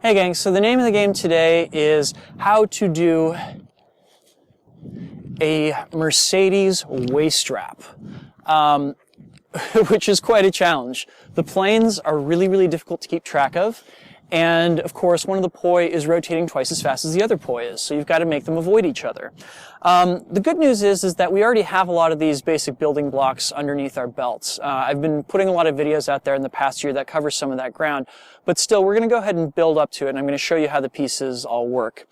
Hey gang, so the name of the game today is how to do a Mercedes waist strap, which is quite a challenge. The planes are really difficult to keep track of, and of course one of the poi is rotating twice as fast as the other poi is, so you've got to make them avoid each other. The good news is that we already have a lot of these basic building blocks underneath our belts. I've been putting a lot of videos out there in the past year that cover some of that ground, but still we're going to go ahead and build up to it, and I'm going to show you how the pieces all work.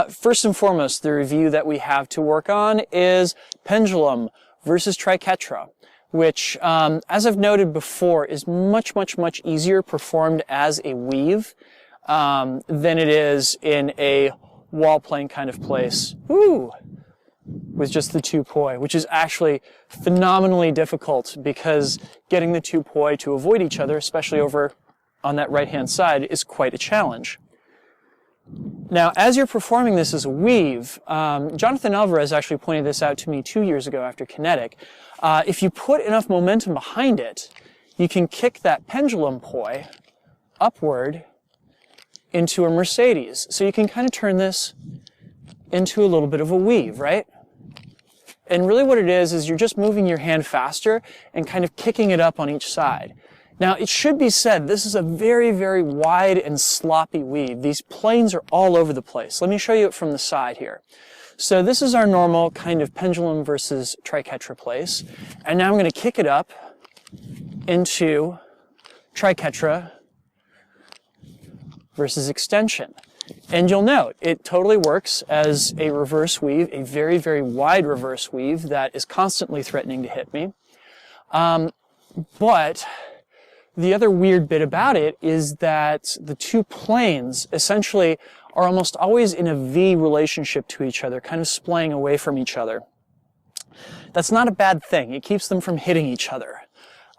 First and foremost, the review that we have to work on is pendulum versus triquetra, which, as I've noted before, is much easier performed as a weave than it is in a wall plane kind of place. Ooh, with just the two poi, which is actually phenomenally difficult because getting the two poi to avoid each other, especially over on that right-hand side, is quite a challenge. Now, as you're performing this as a weave, Jonathan Alvarez actually pointed this out to me 2 years ago after Kinetic. If you put enough momentum behind it, you can kick that pendulum poi upward into a Mercedes. So you can kind of turn this into a little bit of a weave, right? And really what it is you're just moving your hand faster and kind of kicking it up on each side. Now, it should be said, this is a very wide and sloppy weave. These planes are all over the place. Let me show you it from the side here. So this is our normal kind of pendulum versus triquetra place. And now I'm going to kick it up into triquetra versus extension. And you'll note, it totally works as a reverse weave, a very wide reverse weave that is constantly threatening to hit me. But the other weird bit about it is that the two planes essentially are almost always in a V relationship to each other, kind of splaying away from each other. That's not a bad thing. It keeps them from hitting each other.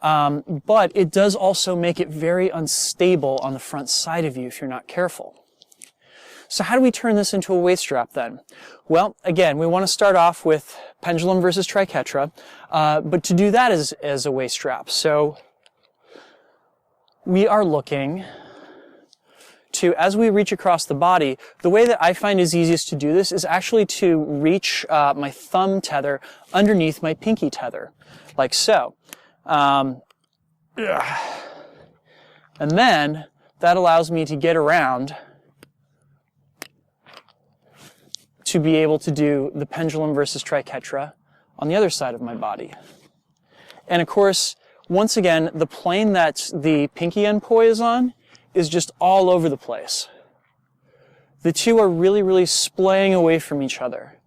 But it does also make it very unstable on the front side of you if you're not careful. So how do we turn this into a waist strap then? Well, again, we want to start off with pendulum versus triquetra, but to do that as a waist strap. So we are looking to, as we reach across the body, the way that I find is easiest to do this is actually to reach my thumb tether underneath my pinky tether, like so. And then that allows me to get around to be able to do the pendulum versus triquetra on the other side of my body. And of course, once again, the plane that the pinky end poi is on is just all over the place. The two are really splaying away from each other.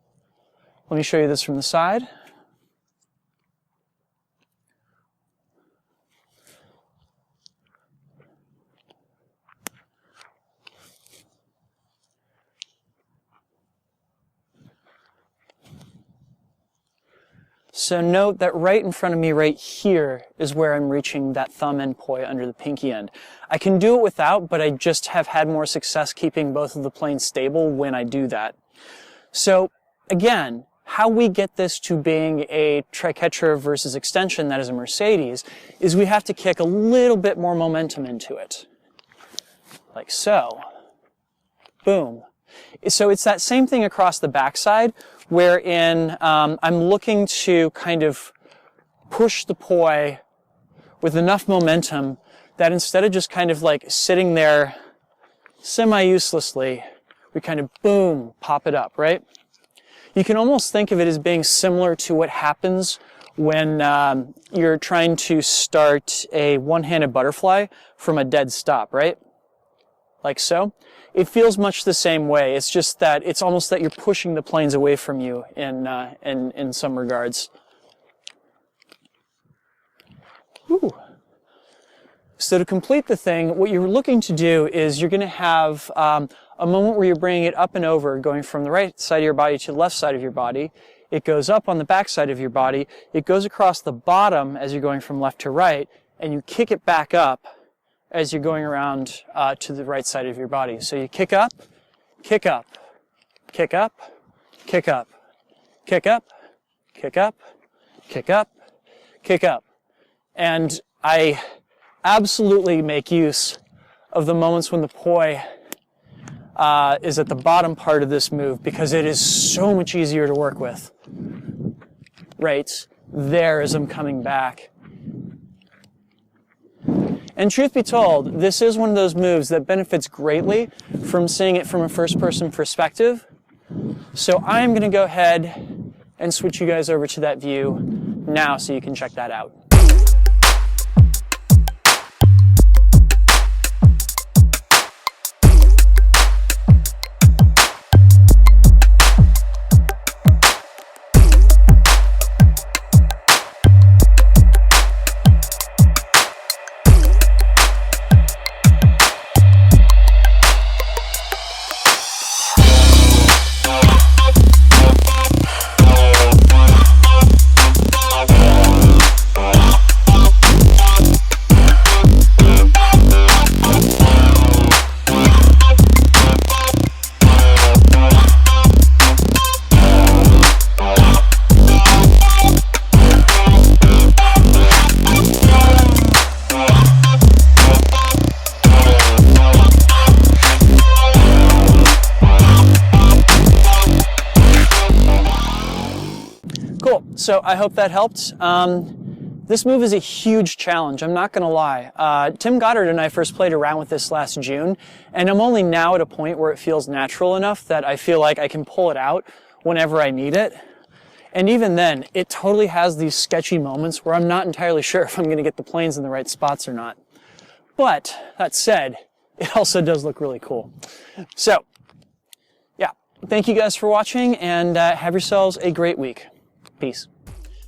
Let me show you this from the side. So note that right in front of me right here is where I'm reaching that thumb end poi under the pinky end. I can do it without, but I just have had more success keeping both of the planes stable when I do that. So again, how we get this to being a triquetra versus extension that is a Mercedes is we have to kick a little bit more momentum into it. Like so. Boom. So it's that same thing across the backside, wherein I'm looking to kind of push the poi with enough momentum that instead of just kind of like sitting there semi-uselessly, we kind of boom, pop it up, right? You can almost think of it as being similar to what happens when you're trying to start a one-handed butterfly from a dead stop, right? Like so. It feels much the same way. It's just that it's almost that you're pushing the planes away from you in some regards. Ooh. So to complete the thing, what you're looking to do is you're going to have a moment where you're bringing it up and over, going from the right side of your body to the left side of your body. It goes up on the back side of your body. It goes across the bottom as you're going from left to right, and you kick it back up as you're going around to the right side of your body. So you kick up, kick up, kick up, kick up, kick up, kick up, kick up, kick up. And I absolutely make use of the moments when the poi is at the bottom part of this move because it is so much easier to work with. Right there as I'm coming back. And truth be told, this is one of those moves that benefits greatly from seeing it from a first-person perspective. So I'm going to go ahead and switch you guys over to that view now so you can check that out. Cool, so I hope that helped. This move is a huge challenge, I'm not gonna lie. Tim Goddard and I first played around with this last June, and I'm only now at a point where it feels natural enough that I feel like I can pull it out whenever I need it. And even then, it totally has these sketchy moments where I'm not entirely sure if I'm gonna get the planes in the right spots or not. But, that said, it also does look really cool. So, yeah, thank you guys for watching, and have yourselves a great week. Peace.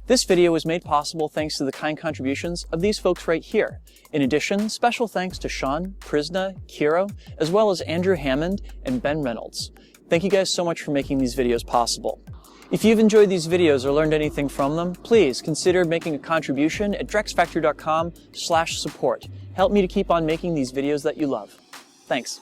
This video was made possible thanks to the kind contributions of these folks right here. In addition, special thanks to Sean, Prisna, Kiro, as well as Andrew Hammond and Ben Reynolds. Thank you guys so much for making these videos possible. If you've enjoyed these videos or learned anything from them, please consider making a contribution at drexfactory.com/support. Help me to keep on making these videos that you love. Thanks.